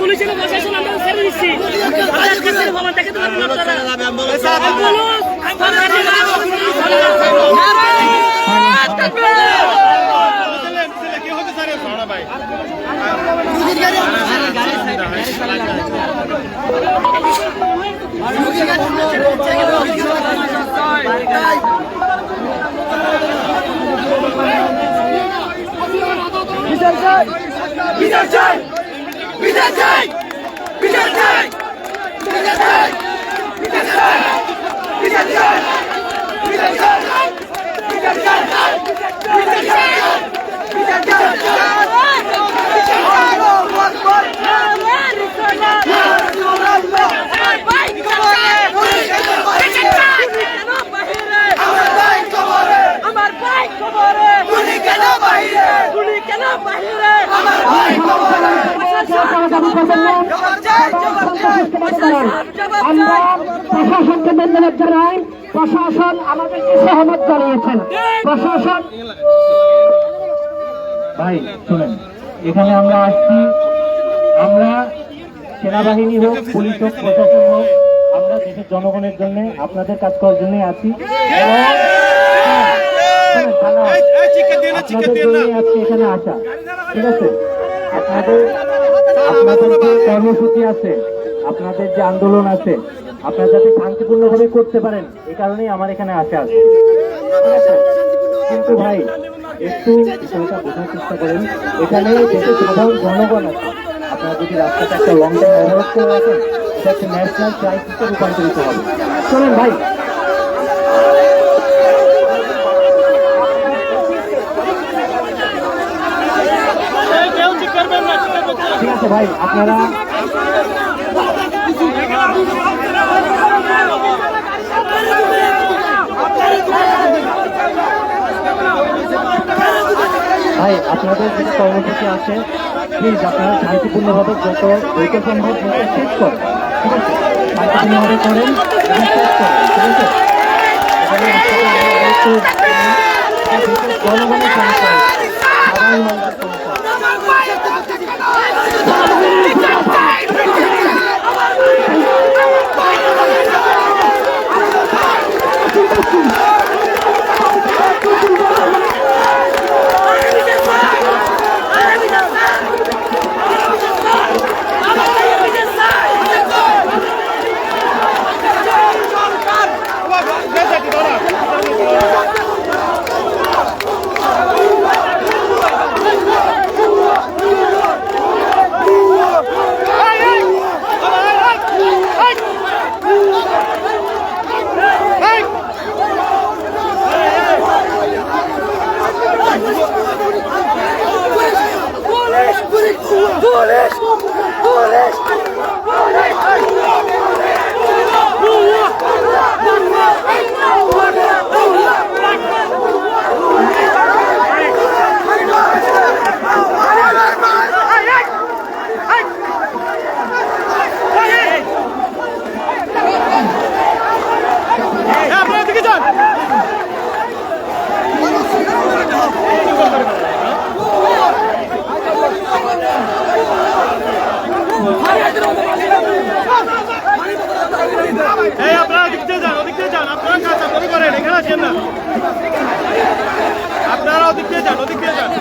Police এবং প্রশাসন আমরা ছেড়ে দিচ্ছি। আপনার কাছে ক্ষমা দেখে তো বিচার চাই, বিচার চাই, বিচার চাই, বিচার চাই, বিচার চাই, বিচার চাই, বিচার চাই, বিচার চাই, বিচার চাই, বিচার চাই, বিচার আমরা প্রশাসনকে ধন্যবাদ জানাই। প্রশাসন আমাদেরকে সহমত জানিয়েছেন। প্রশাসন ভাই শুনেন, এখানে আমরা আসছি, আমরা সেনাবাহিনী হোক, পুলিশ হোক, প্রশাসন হোক, আমরা দেশের জনগণের জন্য, আপনাদের কাজ করার জন্যই আছি। আপনাদের জন্যই আজকে এখানে আসা, ঠিক আছে? আপনাদের যে কর্মসূচি আছে, আপনাদের যে আন্দোলন আছে, আপনারা যাতে শান্তিপূর্ণভাবে করতে পারেন, এই কারণেই আমার এখানে আসা আছে, ঠিক আছে? কিন্তু ভাই একটু বিষয়টা বোঝার চেষ্টা করেন, এখানে দেশের সাধারণ জনগণ আছে। আপনারা যদি রাস্তাটা একটা লং টাইম অবরোধ করে রাখেন, এটা একটা ন্যাশনাল ক্রাইসিসে রূপান্তরিত হবে। চলেন ভাই, ঠিক আছে ভাই, আপনারা ভাই আপনাদের যে কর্মসূচি আছে, প্লিজ আপনারা শান্তিপূর্ণভাবে যত দ্রুত সম্ভব শেষ করেন, ঠিক আছে? শান্তিপূর্ণভাবে করেন এবং শেষ করেন, ঠিক আছে? জনগণের সমস্যা, সাধারণ মানুষের সমস্যা। আপনারা দিকতে যান, ওদিকতে যান, আপনারা কাজ আপনি করেন, এখানে আসেন না। আপনারা ওদিকতে যান, ওদিকতে যান।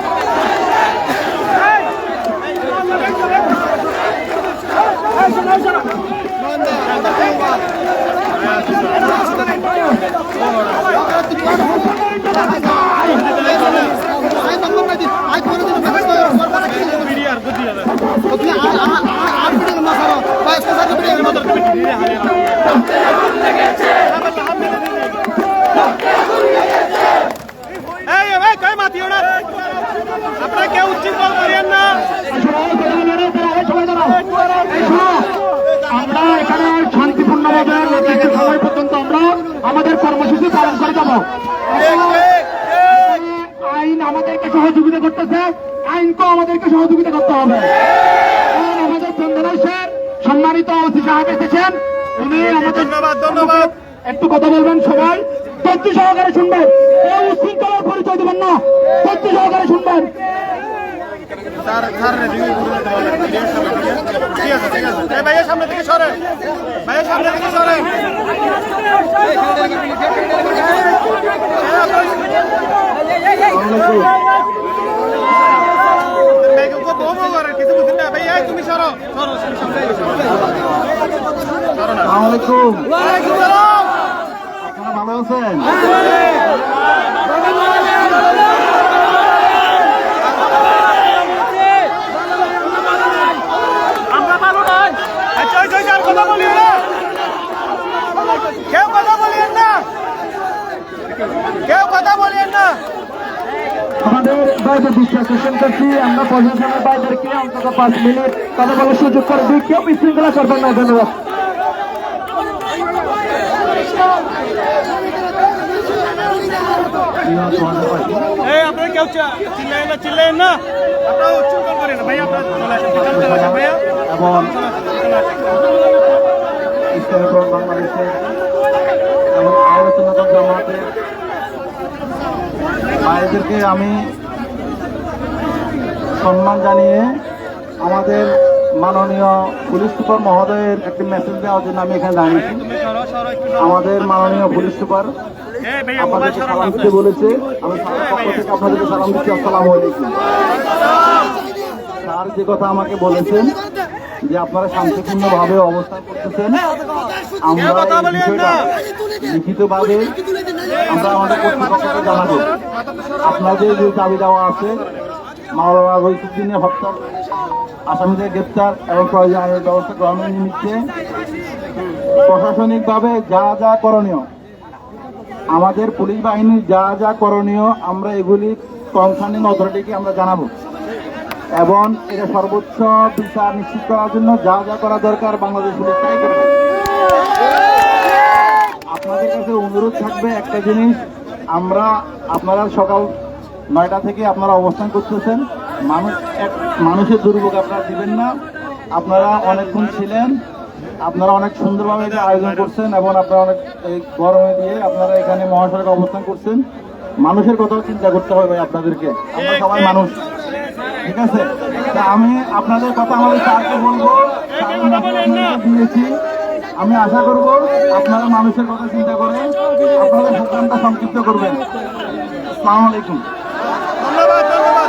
আপনারা কেউ উচ্ছৃঙ্খল করেন না। আমরা এখানে শান্তিপূর্ণভাবে নির্দিষ্ট সময় পর্যন্ত আমরা আমাদের কর্মসূচি পালন করে যাব। আইন আমাদেরকে সহযোগিতা করতেছে, আইনকেও আমাদেরকে সহযোগিতা করতে হবে। আমাদের চন্দনাইশের সম্মানিত ওসি সাহেব এসেছেন, উনি আমাদের ধন্যবাদ। একটু কথা বলবেন, সবাই ধৈর্য সহকারে শুনবেন, কেউ উশৃঙ্খলার পরিচয় দেবেন না, ধৈর্য সহকারে শুনবেন। ঠিক আছে ঠিক আছে এই ভাইয়ের সামনে থেকে সরেন ভাইয়ের সামনে থেকে সরেন কিছু বুঝেন না ভাইয়া তুমি সরো সরো সামনে সরো না আসসালামু আলাইকুম। ওয়ালাইকুম সালাম আপনারা ভালো আছেন? আমরা ভালো নাই আচ্ছা আর কথা বলিও না কেউ কথা বলিয়েন না কেউ কথা বলিয়েন না আমাদের বাইরে বিশ্বাস পোষণ করছি আমরা প্রশাসনের বাইরেকে অন্তত 5 মিনিট কথা বলার সুযোগ করে দিই। কেউ বিশৃঙ্খলা করবেন না। ধন্যবাদ। এই আপনারা কেউ চিল্লাইন না আপনারা উচ্চকর করেন না ভাই আপনারা চলে আসেন ভাইয়া এবং ইসলামী ফ্রন্ট বাংলাদেশের এবং আলোচনা জামাতের ভাইদেরকে আমি সম্মান জানিয়ে আমাদের মাননীয় পুলিশ সুপার মহোদয়ের একটি মেসেজ দেওয়ার জন্য আমি এখানে দাঁড়িয়েছি। আমাদের মাননীয় পুলিশ সুপার আপনাদেরকে সালাম দিতে বলেছে। আমি পক্ষ থেকে আপনাদেরকে সালাম দিচ্ছি। আসসালামু আলাইকুম। স্যার যে কথা আমাকে বলেছেন যে আপনারা শান্তিপূর্ণভাবে অবস্থান করতেছেন, আমরা এই বিষয়টা লিখিতভাবে আমরা আমাদের কর্তৃপক্ষকে জানাবো। আপনাদের যে দাবি দেওয়া আছে মাওলানা রইসুদ্দিনের হত্যার আসামিদের গ্রেপ্তার এবং প্রয়োজন আইনের ব্যবস্থা গ্রহণের নিমিত্তে প্রশাসনিকভাবে যা যা করণীয়, আমাদের পুলিশ বাহিনীর যা যা করণীয় আমরা এগুলি কনসার্নিং অথরিটিকে আমরা জানাবো এবং এটা সর্বোচ্চ বিচার নিশ্চিত করার জন্য যা যা করা দরকার বাংলাদেশ পুলিশ তাই করবে। আপনাদের কাছে অনুরোধ থাকবে একটা জিনিস, আপনারা সকাল 9টা থেকে আপনারা অবস্থান করতেছেন, মানুষের দুর্ভোগ আপনারা দিবেন না। আপনারা অনেকক্ষণ ছিলেন, আপনারা অনেক সুন্দরভাবে এটা আয়োজন করছেন এবং আপনারা অনেক গরমে দিয়ে আপনারা এখানে মহাসড়কে অবস্থান করছেন। মানুষের কথাও চিন্তা করতে হবে আপনাদেরকে, আমরা সবাই মানুষ, ঠিক আছে? তা আমি আপনাদের কথা আমাদের স্যারকে বলবো, দিয়েছি। আমি আশা করব আপনারা মানুষের কথা চিন্তা করে আপনাদের প্রোগ্রামটা সংক্ষিপ্ত করবেন। আসসালামু আলাইকুম। ধন্যবাদ ধন্যবাদ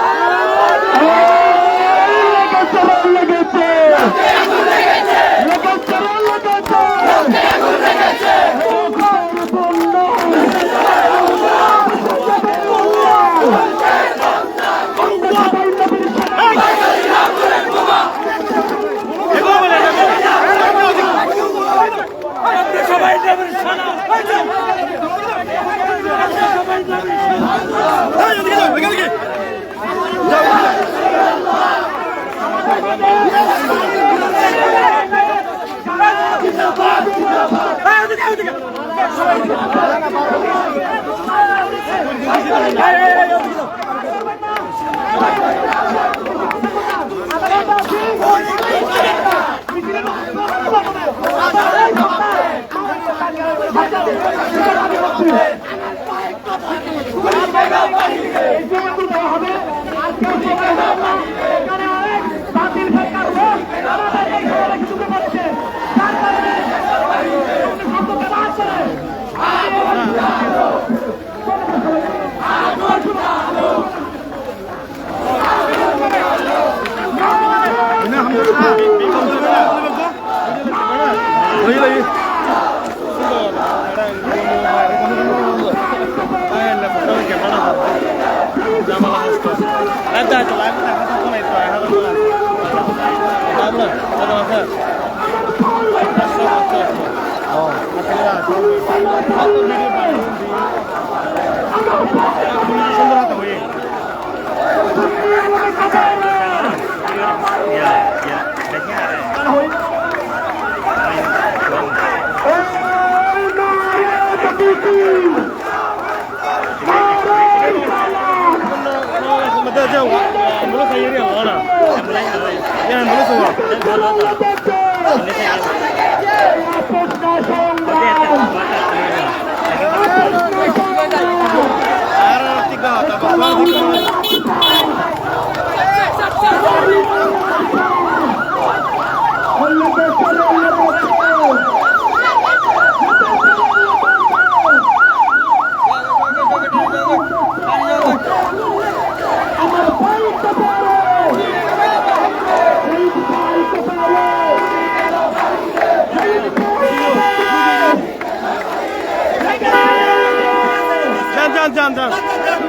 যান যান যান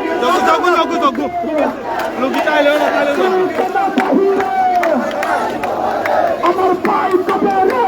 জগু লোকি তাইলে না তাইলে আমার পাই কবে রে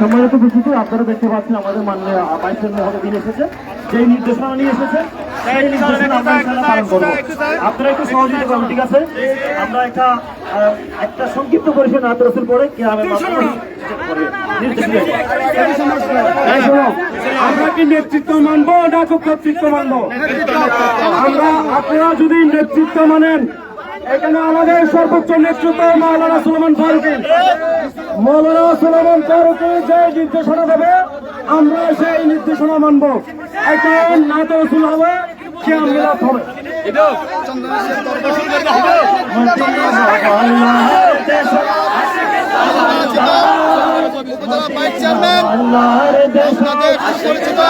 সম্মানিত উপস্থিতি, আপনারা দেখতে পাচ্ছেন আমাদের মাননীয় ভাইস মহোদয় এসেছেন, যেই নির্দেশনা নিয়ে এসেছেন সেই নির্দেশনা আমরা ইনশাআল্লাহ পালন করবো। আপনারা একটু সহযোগিতা করবেন, ঠিক আছে? আমরা একটা সংক্ষিপ্ত পরিসর নাত রসুল পরে গ্রামের আমরা কি নেতৃত্ব মানবো না কর্তৃত্ব মানবো? আমরা আপনারা যদি নেতৃত্ব মানেন, এখানে আমাদের সর্বোচ্চ নেতৃত্ব মাওলানা সুলেমান ফারুকী যে নির্দেশনা দেবে আমরা সেই নির্দেশনা মানবো। এখন নাত রসুল হবে, কিয়াম মিলাদ হবে। আল্লাহর দেশে পরিচিত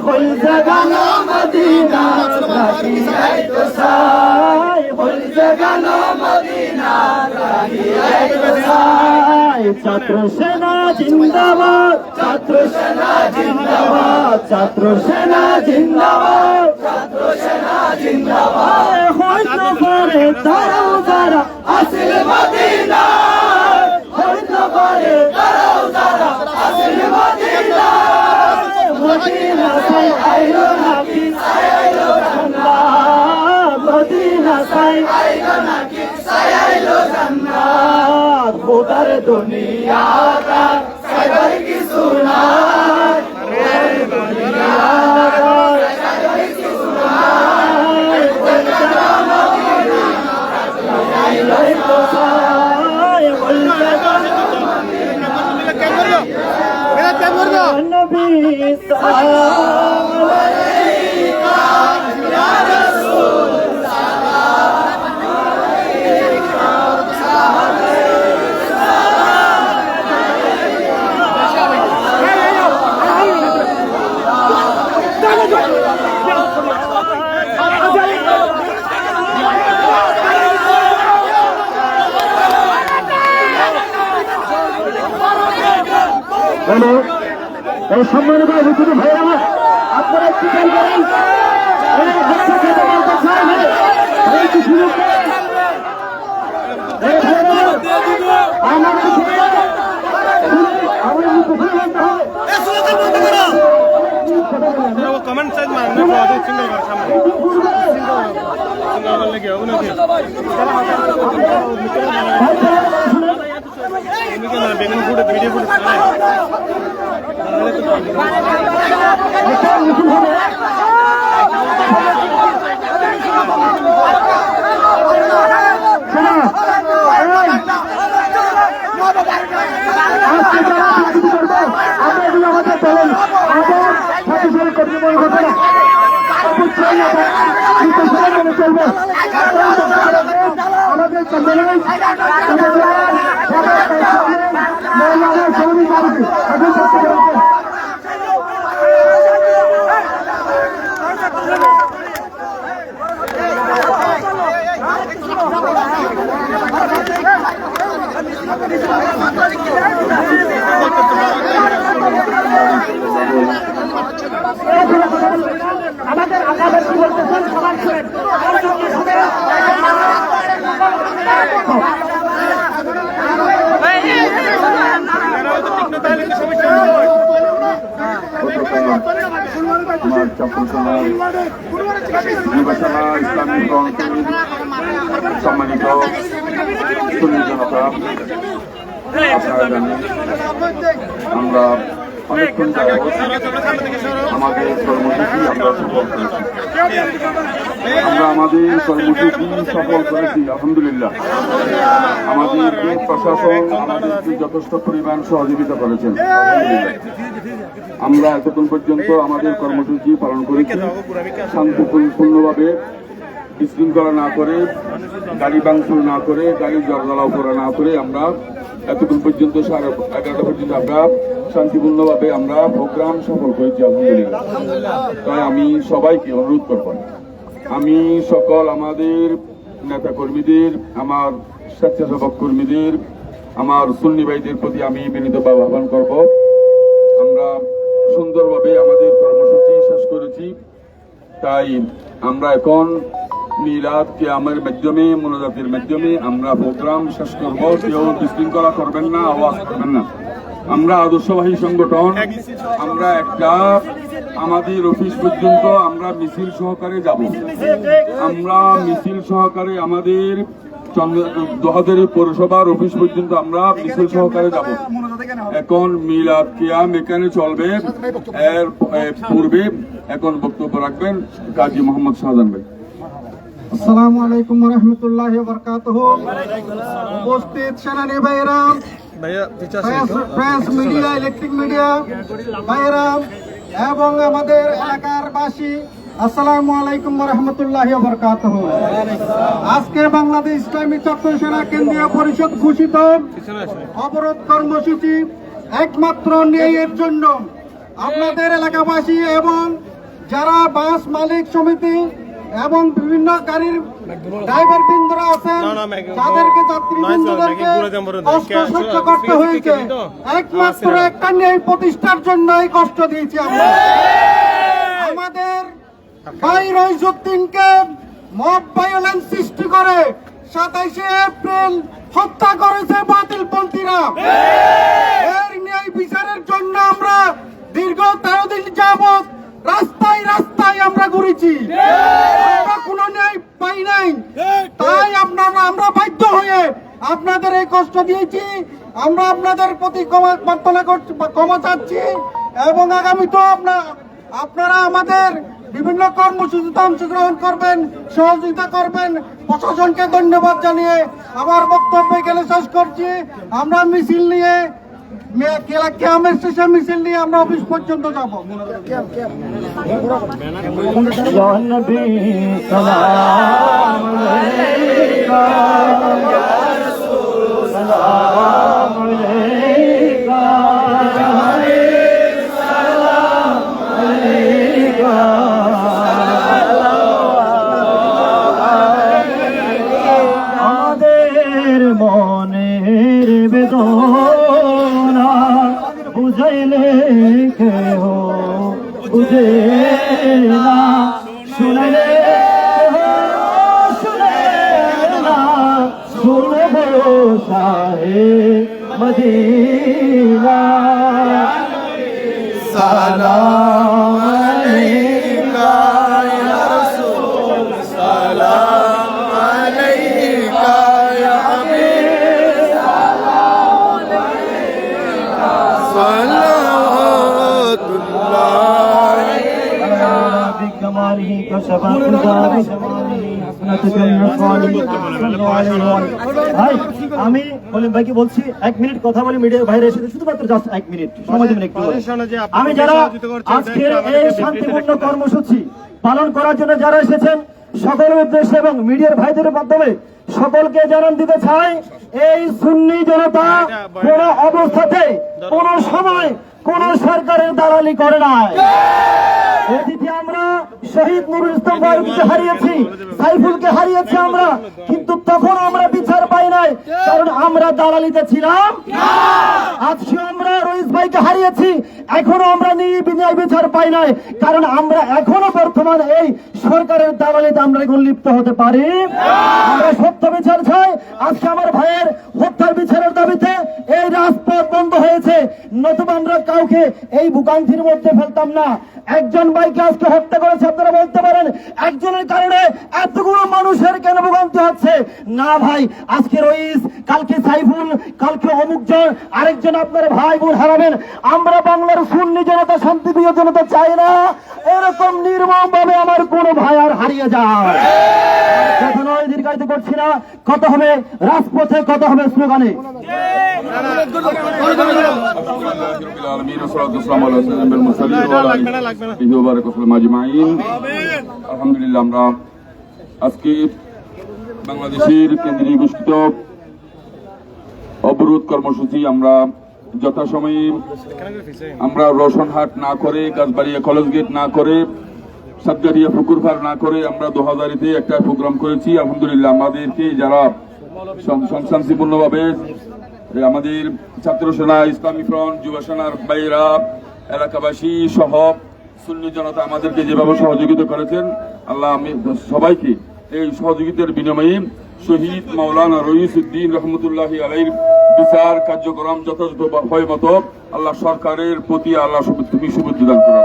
হল জাগানো মদিনা রাখি আই তো সাই, হল জাগানো মদিনা রাখি আই তো সাই। ছাত্র সেনা জিন্দাবাদ, ছাত্র সেনা জিন্দাবাদ, ছাত্র সেনা জিন্দাবাদ, ছাত্র সেনা জিন্দাবাদ। হয়তো করে তারাও যারা আসিল মদিনা, হয়তো করে তারাও যারা আসিল মদিনা। মদিনা সাই আইলো নাকি সাই আইলো জান্নাত, মদিনা সাই আইলো নাকি সাই আইলো জান্নাত। খোদার দুনিয়া का সাইবার কিছু নাই, খোদার দুনিয়া का সাইবার কিছু নাই। বলতা মদিনা আইলো তো সাই, বলতা নবী সালাম আলাইকা ইয়া রাসূল, সালাম আলাইকা সালাম হ্যালো, এই সম্মানিত উপস্থিত ভাইরা আমার, আপনারা একটু খেয়াল করেন, কমেন্ট সাইজ মারনে সিঙ্গল কর সামনে সিঙ্গল লেগে হবে নাকি এদিকে না বেগুন ফুটে ভিডিও ফুটে চালায় তাহলে আমাদের আগামী কি বলতেছেন সবাই শুনেন। আমার চট্টগ্রাম নির্বাচনা ইসলামী ফ্রন্টের সম্মানিত সুন্নি জনতা, আপনারা জানেন আমরা অনেকক্ষণ যাবত আমাদের কর্মসূচি আমরা সফল করেছি। আমাদের কর্মসূচি সফল করেছি আলহামদুলিল্লাহ। আমাদের প্রশাসন আমাদেরকে যথেষ্ট পরিমাণ সহযোগিতা করেছেন। আমরা এতক্ষণ পর্যন্ত আমাদের কর্মসূচি পালন করেছি শান্তিপূর্ণভাবে, বিশৃঙ্খলা না করে, গাড়ি ভাঙচুর না করে, গাড়ি জলজ্বালাও করা না করে আমরা এতক্ষণ পর্যন্ত 11:30 পর্যন্ত আমরা শান্তিপূর্ণভাবে আমরা প্রোগ্রাম সফল করেছি আলহামদুলিল্লাহ। তাই আমি সবাইকে অনুরোধ করব, আমি সকল আমাদের নেতা কর্মীদের, আমার স্বেচ্ছাসেবক কর্মীদের, আমার সুন্নি ভাইদের প্রতি আমি বিনীতভাবে আহ্বান করব, আমরা সুন্দরভাবে আমাদের কর্মসূচি শেষ করেছি। তাই আমরা এখন মিলাদ কিয়ামের মাধ্যমে, মোনাজাতের মাধ্যমে আমরা প্রোগ্রাম শেষ করব। কেউ বিশৃঙ্খলা করবেন না, আওয়াজ করবেন না। আমরা আদর্শবাহী সংগঠন, আমরা একটা আমাদের অফিস পর্যন্ত আমরা মিছিল সহকারে যাব। আমরা মিছিল সহকারে আমাদের দোহাজারি পৌরসভার অফিস পর্যন্ত আমরা মিছিল সহকারে যাব। এখন মিলাদ কিয়াম এখানে চলবে, এর পূর্বে এখন বক্তব্য রাখবেন কাজী মোহাম্মদ শাহজাহান ভাই। আসসালামু আলাইকুম ওয়া রাহমাতুল্লাহি ওয়া বারাকাতুহু। উপস্থিত সেনানী ভাইরা, প্রেস মিডিয়া, ইলেকট্রিক মিডিয়া ভাইরা এবং আমাদের এলাকার বাসী, আসসালামু আলাইকুম ওয়া রাহমাতুল্লাহি ওয়া বারাকাতুহু। আজকে বাংলাদেশ ইসলামী ছাত্র সেনা কেন্দ্রীয় পরিষদ ঘোষিত অবরোধ কর্মসূচি একমাত্র ন্যায়ের জন্য। আপনাদের এলাকাবাসী এবং যারা বাস মালিক সমিতি এবং বিভিন্ন গাড়ির ড্রাইভার বৃন্দরা আছেন, যাদেরকে যাত্রীবৃন্দদেরকে কষ্ট সহ্য করতে হয়েছে, একমাত্র একটা ন্যায় প্রতিষ্ঠার জন্য এই কষ্ট দিয়েছি আমরা। আমাদের ভাই রইজউদ্দিনকে মব ভায়োলেন্স সৃষ্টি করে 27শে এপ্রিল হত্যা করেছে বাতিলপন্থীরা। এর ন্যায় বিচারের জন্য আমরা দীর্ঘ 13 দিন যাবৎ রাস্তায় রাস্তায় আমরা ঘুরেছি, আমরা কোনো ন্যায় পাই নাই। তাই আমরা বাধ্য হয়ে আপনাদের এই কষ্ট দিয়েছি। আমরা আপনাদের প্রতি ক্ষমা চাচ্ছি এবং আগামীতেও আপনারা আমাদের বিভিন্ন কর্মসূচিতে অংশগ্রহণ করবেন, সহযোগিতা করবেন। প্রশাসনকে ধন্যবাদ জানিয়ে আমার বক্তব্য এখানে শেষ করছি। আমরা মিছিল নিয়ে কিয়ামের শেষে মিছিল নিয়ে আমরা অফিস পর্যন্ত যাব। আমাদের মনের বেদনা বুঝাইলে কেহ বুঝে না, শুনলে শুনে না, শুনব শাহে মদিনা। সালাম আলাইকা ইয়া রাসূল, সালাম আলাইকা ইয়া হাবিব, সালাম আলাইকা সালাওয়াতুল্লাহ আলাইকা বিকমালিহি কাশফা কুদারি জামালিহি হাসনাতুকা ইয়া ভাই, আমি বলেন ভাইকে বলছি 1 মিনিট কথা বলি। মিডিয়া বাইরে এসে শুধুমাত্র জাস্ট 1 মিনিট সময় দেবেন একটু। আমি যারা আজকের এই শান্তিপূর্ণ কর্মসূচি পালন করার জন্য যারা এসেছেন সকলের উদ্দেশ্যে এবং মিডিয়ার ভাইদের মাধ্যমে সকলকে জানান দিতে চাই, এই সুন্নি জনতা কোন অবস্থাতে কোন সময় কোন সরকারের দালালি করে নাই। অতীতে আমরা শহীদ নুরুল ইসলাম ফারুকীকে হারিয়েছি, সাইফুলকে হারিয়েছি আমরা, কিন্তু তখন আমরা বিচার পাই নাই, কারণ আমরা দালালিতে ছিলাম। আজকে আমরা রইস ভাইকে হারিয়েছি, এখনো আমরা ন্যায় বিচার পাই নাই, কারণ আমরা এখনো বর্তমানে এই সরকারের দালালিতে আমরা এখন লিপ্ত হতে পারি। আমরা সত্য বিচার চাই। আজকে আমার ভাইয়ের হত্যার বিচারের দাবিতে এই রাজপথ বন্ধ হয়েছে, নতুবা আমরা কাউকে এই ভোগান্তির মধ্যে ফেলতাম না। একজন ভাইকে আজকে হত্যা করেছে, আপনারা বলতে পারেন একজনের কারণে এতগুলো মানুষের কেন ভোগান্তি হচ্ছে? না ভাই, আজকে রইস, কালকে সাইফুল, কালকে অমুকজন আরেকজন আপনার ভাই বোন হারাবেন। আমরা বাংলার সুন্নি জনতা, শান্তিপ্রিয় জনতা চাই না এরকম নির্মম ভাবে আমার কোন ভাই আর হারিয়ে যায়। কথা নয়, দীর্ঘায়িত করছি না। কত হবে রাজপথে, কত হবে স্লোগানে। আলহামদুলিল্লাহ, আমরা আজকে বাংলাদেশের কেন্দ্রীয় ঘোষিত অবরোধ কর্মসূচি আমরা যথাসময়ে আমরা রওশনহাট না করে, গাছবাড়িয়া কলেজ গেট না করে, সাতগাড়িয়া পুকুরপাড় না করে আমরা 2000-তে একটা প্রোগ্রাম করেছি। আলহামদুলিল্লাহ, আমাদেরকে যারা শান্তিপূর্ণভাবে আমাদের ছাত্র সেনা, ইসলামী ফ্রন্ট, যুব সেনার ভাইয়েরা, এলাকাবাসী সহ সুন্নি জনতা আমাদেরকে যেভাবে সহযোগিতা করেছেন, আল্লাহ আমি সবাইকে এই সহযোগিতার বিনিময়ে শহীদ মাওলানা রইসউদ্দিন রহমতুল্লাহি আলাইহির বিচার কার্যক্রম যথাযথ হয় মতো আল্লাহ সরকারের প্রতি আল্লাহ তুমি শুভেচ্ছা দান করো।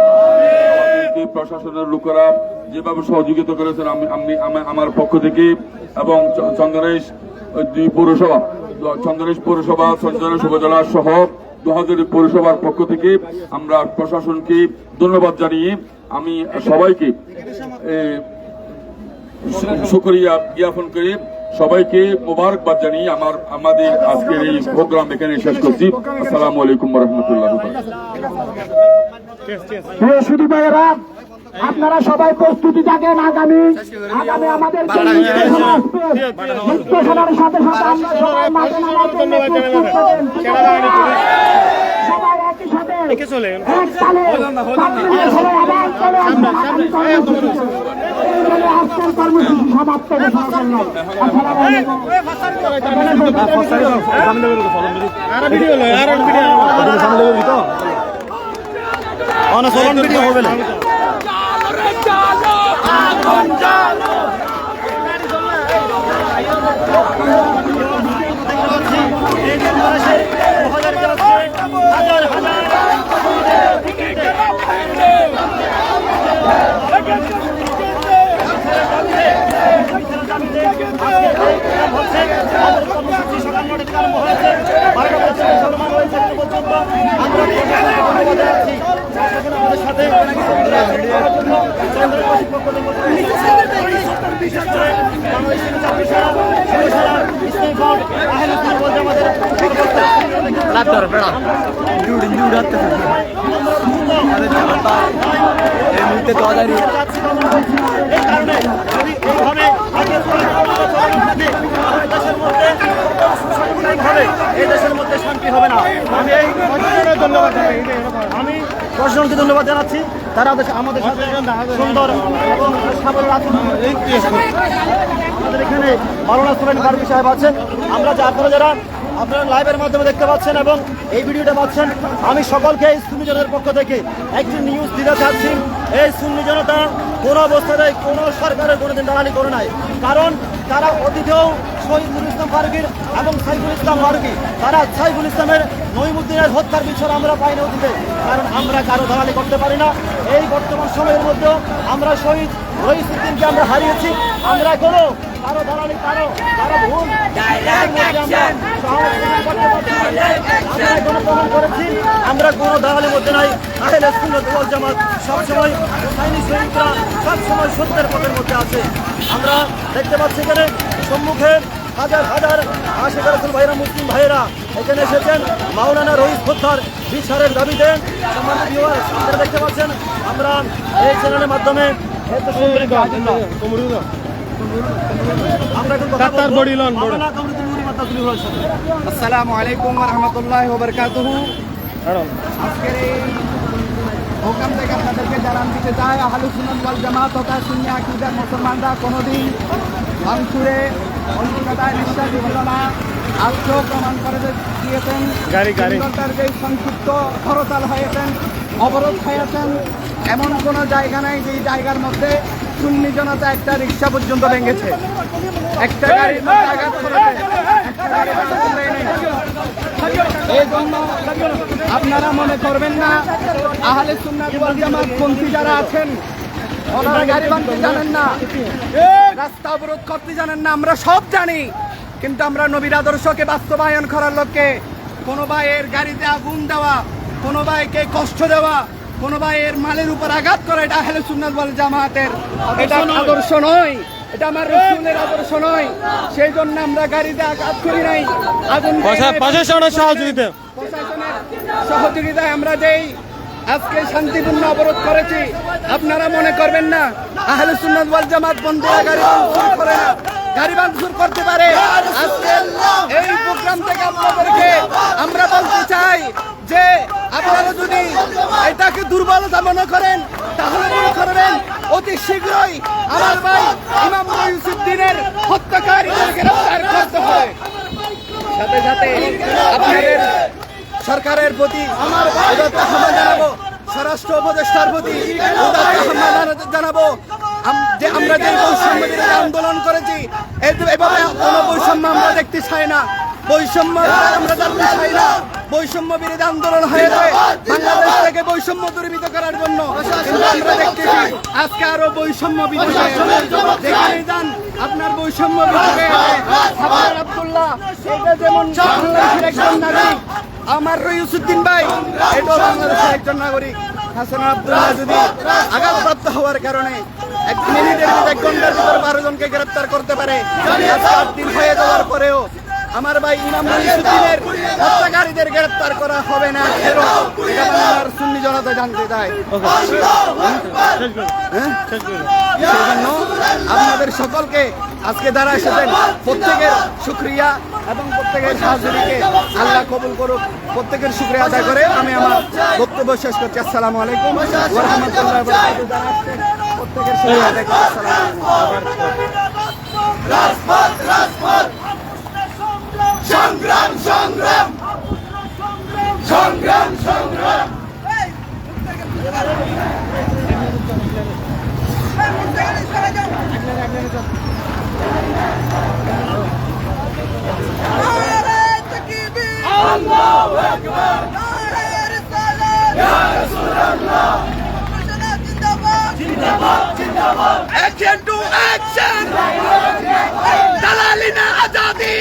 আমাদেরকে প্রশাসনের লোকেরা যেভাবে সহযোগিতা করেছেন আমি আমার পক্ষ থেকে এবং চন্দনেশ পৌরসভা, চন্দনেশ উপজেলা সহ 2000 পৌরসভার পক্ষ থেকে আমরা প্রশাসনকে ধন্যবাদ জানিয়ে আমি সবাইকে শুকরিয়া জ্ঞাপন করে সবাইকে মোবারকবাদ জানিয়ে আমাদের আজকের এই প্রোগ্রাম এখানে শেষ করছি। আসসালামু আলাইকুম ওয়া রাহমাতুল্লাহি ওয়া বারাকাতুহু। শুধু ভাইয়েরা, আপনারা সবাই প্রস্তুতি থাকেন। আগামী আমাদের সাথে সাথে আমরা সবাই মাঠে নামার জন্য প্রস্তুত থাকেন। সবাই একই সাথে এক তালে সবাই আবার চলে আজকের কর্মসূচি সমাপ্ত ঘোষণা করলাম। আসসালামু আলাইকুম। হবে না। আমি প্রশাসনকে ধন্যবাদ জানাচ্ছি, তারা আমাদের সাথে সুন্দর এবং সাবল আমাদের এখানে মাওলানা সুলাইমান বারবি সাহেব আছেন। আমরা আপনারা লাইভের মাধ্যমে দেখতে পাচ্ছেন এবং এই ভিডিওটা পাচ্ছেন। আমি সকলকে এই সুন্নি জনতার পক্ষ থেকে একটি নিউজ দিতে চাচ্ছি। এই সুন্নি জনতা কোনো অবস্থায় কোনো সরকারের কোনোদিন দালালি করে নাই, কারণ তারা অতীতেও শহীদুল ইসলাম ফারুকীর এবং সাইফুল ইসলাম ফারুকী, তারা সাইফুল ইসলামের নঈমুদ্দিনের হত্যার বিচার আমরা পাইনি অতীতে, কারণ আমরা কারো দালালি করতে পারি না। এই বর্তমান সময়ের মধ্যেও আমরা শহীদ রইসউদ্দিনকে আমরা হারিয়েছি। আমরা কোনো কারো দালালি কারো ভুল প্রমাণ করেছি। আমরা কোনো দালালির মধ্যে নাই। আহলে সুন্নাত ওয়াল জামাত সবসময় হুসাইনি শহীদরা সবসময় সত্যের পথের মধ্যে আছে। আমরা দেখতে পাচ্ছি এখানে সম্মুখে হাজার হাজার আশিক রাসূল ভাইরা, মুসলিম ভাইয়েরা এখানে এসেছেন মাওলানা রইস হত্যার বিচারের দাবিতে। সম্মানিত ভিউয়ার্স, আপনারা দেখতে পাচ্ছেন আমরা এই চ্যানেলের মাধ্যমে আসসালামু আলাইকুম ওয়া রাহমাতুল্লাহি ওয়া বারাকাতুহু। আজকের এই প্রোগ্রাম থেকে আপনাদেরকে জানান দিতে চাই, আহলে সুন্নাত ওয়াল জামাত তথা সুন্নি আকীদার মুসলমানরা কোনোদিন ভাঙচুরে অন্তিকতায় বিশ্বাসী হলো না। আজকেও প্রমাণ করে দিয়েছেন সরকার যে সংক্ষিপ্ত হরতাল হয়েছেন, অবরোধ হয়েছেন, এমন কোনো জায়গা নেই যে জায়গার মধ্যে সুন্নি জনতা একটা রিক্সা পর্যন্ত ভেঙেছে, একটা গাড়ির মধ্যে আঘাত করেছে, একটা গাড়ি এই জন্য আপনারা মনে করবেন না আহলে সুন্নাত ওয়াল জামাত পন্থী যারা আছেন ওনারা গাড়ি ভাঙতে জানেন না, রাস্তা অবরোধ করতে জানেন না। আমরা সব জানি, কিন্তু আমরা নবীর আদর্শকে বাস্তবায়ন করার লক্ষ্যে কোনো ভাইয়ের গাড়িতে আগুন দেওয়া, কোনো ভাইকে কষ্ট দেওয়া, কোনো ভাইয়ের মালের উপর আঘাত করা, এটা আহলে সুন্নাত ওয়াল জামাতের এটা আদর্শ নয়, এটা আমার রাসূলের আদর্শ নয়। সেই জন্য আমরা গাড়িতে আঘাত করি নাই, আগুন প্রশাসনের সহযোগিতায় আমরা যেই আজকে শান্তিপূর্ণ অবরোধ করেছি, আপনারা মনে করবেন না আহলে সুন্নাত ওয়াল জামাত বন্ধুরা গাড়ি ভাঙচুর করে না, গাড়ি ভাঙচুর করতে পারে। আজকে এই প্রোগ্রাম থেকে আপনাদেরকে আমরা বলতে চাই যে আপনারা যদি এটাকে দুর্বলতা মনে করেন তাহলে মনে করবেন অতি শীঘ্রই আমার ভাই ইমাম মহিউদ্দিনের হত্যাকারীদের গ্রেফতার করতে হয়। সাথে সাথে আপনাদের সরকারের প্রতি উদাত্ত আহ্বান জানাবো, স্বরাষ্ট্র উপদেষ্টার প্রতি উদাত্ত আহ্বান জানাবো যে আমরা যে বৈষম্য বিরোধী আন্দোলন করেছি এভাবে কোনো বৈষম্য আমরা দেখতে চাই না, বৈষম্য আমরা জানতে চাই না। বৈষম্য বিরোধী আন্দোলন হয়েছে বাংলাদেশ থেকে বৈষম্য দূরীভূত করার জন্য, কিন্তু আমরা দেখতেছি আজকে আরো বৈষম্য বৃদ্ধি হয়েছে। যেখানে যান আপনার বৈষম্য বৃদ্ধি হয়েছে। সাফার আব্দুল্লাহ এটা যেমন বাংলাদেশের একজন নাগরিক, আমার রইউসউদ্দিন ভাই এটাও বাংলাদেশের একজন নাগরিক। হাসান আব্দুল্লাহ যদি আঘাতপ্রাপ্ত হওয়ার কারণে 1 মিনিটের 1 ঘন্টার ভিতরে 12 জনকে গ্রেফতার করতে পারে, 8 দিন হয়ে যাওয়ার পরেও আমার ভাই ইমাম মহিউদ্দিনের হত্যাকারীদের গ্রেফতার করা হবে না কেন? এটা বাংলার সুন্নি জনতা জানতে চায়। সেজন্য আপনাদের সকলকে আজকে যারা এসেছেন প্রত্যেকের শুকরিয়া এবং প্রত্যেকের সাহায্যকে আল্লাহ কবুল করুক। প্রত্যেকের শুকরিয়া আদায় করে আমি আমার বক্তব্য শেষ করছি। আসসালামু আলাইকুম ওয়া রাহমাতুল্লাহি ওয়া বারাকাতুহু। যারা আসছেন প্রত্যেকের শুকরিয়া আদায় করে আসসালামু আলাইকুম। সংগ্রাম সংগ্রাম সংগ্রাম সংগ্রাম আল্লাহু আকবার, নারে রিসালাত, ইয়া রাসূলুল্লাহ, জিন্দাবাদ জিন্দাবাদ জিন্দাবাদ, অ্যাকশন টু অ্যাকশন, দালালি না আজাদি,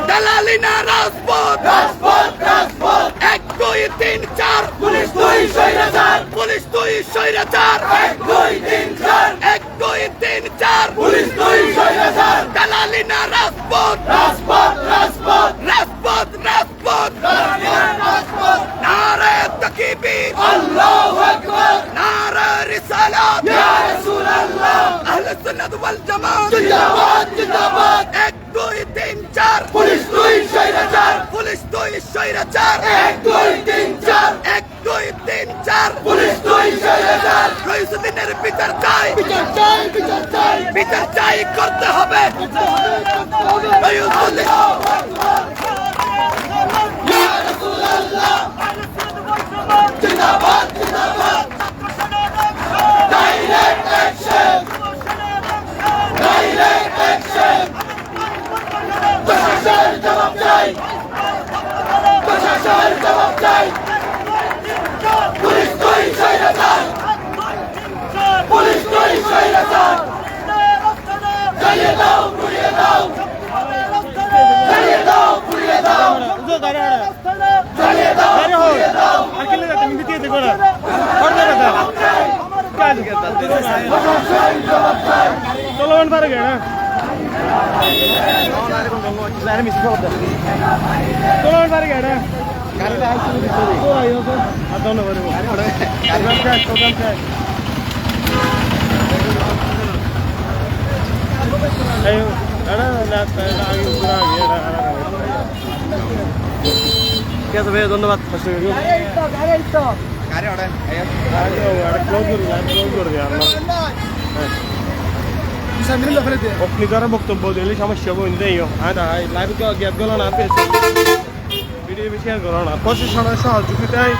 দালালি না রাজপথ, রাজপথ রাজপথ, 1 2 3 4 পুলিশ দুই স্বৈরাচার, পুলিশ দুই স্বৈরাচার, 1 2 3 4 1 2 3 4 পুলিশ দুই স্বৈরাচার, দালালি না রাজপথ, রাজপথ রাজপথ, রাজপথ রাজপথ, রাজপথ, নারে তাকবীর, আল্লাহু আকবার, নারে রিসালাত, ইয়া রাসূলুল্লাহ, আহলে সুন্নাত ওয়াল জামাত জিন্দাবাদ জিন্দাবাদ, 1 2 3 4 পুলিশ দুই স্বৈরাচার, পুলিশ দুই স্বৈরাচার, 1 2 3 4 1 2 3 4 পুলিশ দুই স্বৈরাচার, রইউসউদ্দিনের বিচার চাই, বিচার চাই, বিচার চাই, বিচার চাই, করতে হবে রইউসউদ্দিন, ইয়া রাসূলুল্লাহ, জিন্দাবাদ জিন্দাবাদ, ডাইরেক্ট অ্যাকশন, ডাইরেক্ট অ্যাকশন, প্রশাসনের জবাব চাই, প্রশাসনের জবাব চাই, পুলিশ দুই স্বৈরাচার, পুলিশ দুই স্বৈরাচার, জ্বালিয়ে দাও পুড়িয়ে দাও, জ্বালিয়ে দাও পুড়িয়ে দাও, জ্বালিয়ে দাও পুড়িয়ে দাও, চলমান পারে না চলমান পারে না ঠিক আছে ভাইয়া, ধন্যবাদ। আপনি যারা বক্তব্য দিলে সমস্যা বলতে লাইভ গ্যাপ গেল না, ভিডিও শেয়ার করো না, প্রশাসনের সহযোগিতায়।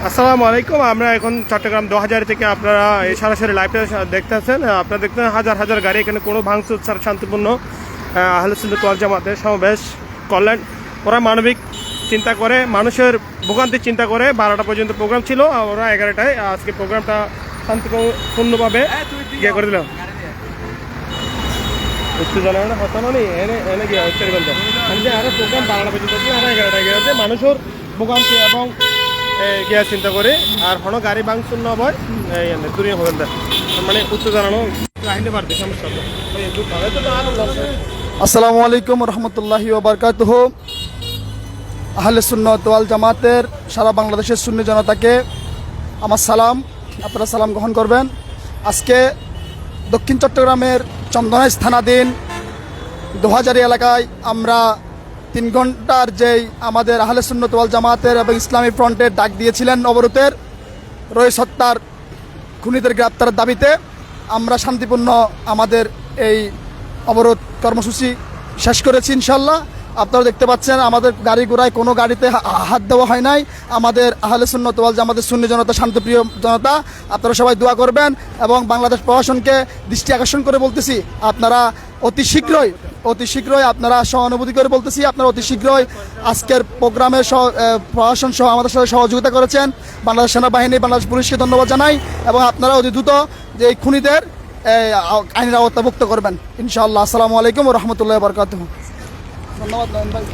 আসসালামু আলাইকুম, আমরা এখন চট্টগ্রাম 2000 থেকে আপনারা এই সরাসরি লাইভটা দেখতেছেন। আপনারা দেখতেন হাজার হাজার গাড়ি, এখানে কোনো ভাঙচুর ছাড়া শান্তিপূর্ণ আহলে সুন্নাত ওয়াল জামাতের সমাবেশ করলেন। ওরা মানবিক চিন্তা করে, মানুষের ভোগান্তি চিন্তা করে 12টা পর্যন্ত প্রোগ্রাম ছিল, ওরা 11টায় আজকে প্রোগ্রামটা শান্তিপূর্ণভাবে ইয়ে করে দিলাম। জানা হতো না, এনে এনে গিয়ে যে আরো প্রোগ্রাম 12টা পর্যন্ত আছে আর 11টা গেছে মানুষের ভোগান্তি এবং গিয়া চিন্তা করে আর হন গাড়ি ভাঙচুর না হয় দুনিয়া হবেন মানে উচ্চ জানানো কাহিনী বাড়তে সমস্যা আসসালামু আলাইকুম রহমতুল্লাহি ওয়া বারাকাতুহু। আহলে সুন্নাত ওয়াল জামাতের সারা বাংলাদেশের সুন্নি জনতাকে আমার সালাম, আপনারা সালাম গ্রহণ করবেন। আজকে দক্ষিণ চট্টগ্রামের চন্দনাইশ থানাধীন 2000 এলাকায় আমরা 3 ঘন্টার যেই আমাদের আহলে সুন্নাত ওয়াল জামাতের এবং ইসলামী ফ্রন্টের ডাক দিয়েছিলেন অবরোধের, রইস হত্যার খুনিদের গ্রেপ্তারের দাবিতে আমরা শান্তিপূর্ণ আমাদের এই অবরোধ কর্মসূচি শেষ করেছি ইনশাল্লাহ। আপনারা দেখতে পাচ্ছেন আমাদের গাড়ি ঘোড়ায় কোনো গাড়িতে হাত দেওয়া হয় নাই। আমাদের আহলে সুন্নাত ওয়াল জামাতের সুন্নি জনতা, শান্তিপ্রিয় জনতা, আপনারা সবাই দোয়া করবেন এবং বাংলাদেশ প্রশাসনকে দৃষ্টি আকর্ষণ করে বলতেছি আপনারা অতি শীঘ্রই আপনারা সহানুভূতি করে বলতেছি আপনারা অতি শীঘ্রই আজকের প্রোগ্রামের প্রশাসন সহ আমাদের সাথে সহযোগিতা করেছেন। বাংলাদেশ সেনাবাহিনী, বাংলাদেশ পুলিশকে ধন্যবাদ জানাই এবং আপনারা অতি দ্রুত যে এই খুনিদের আইনের আওতাভুক্ত করবেন ইনশাআল্লাহ। আসসালামু আলাইকুম ওয়া রাহমাতুল্লাহি ওয়া বারাকাতুহু। ধন্যবাদ নয়ন ভাই।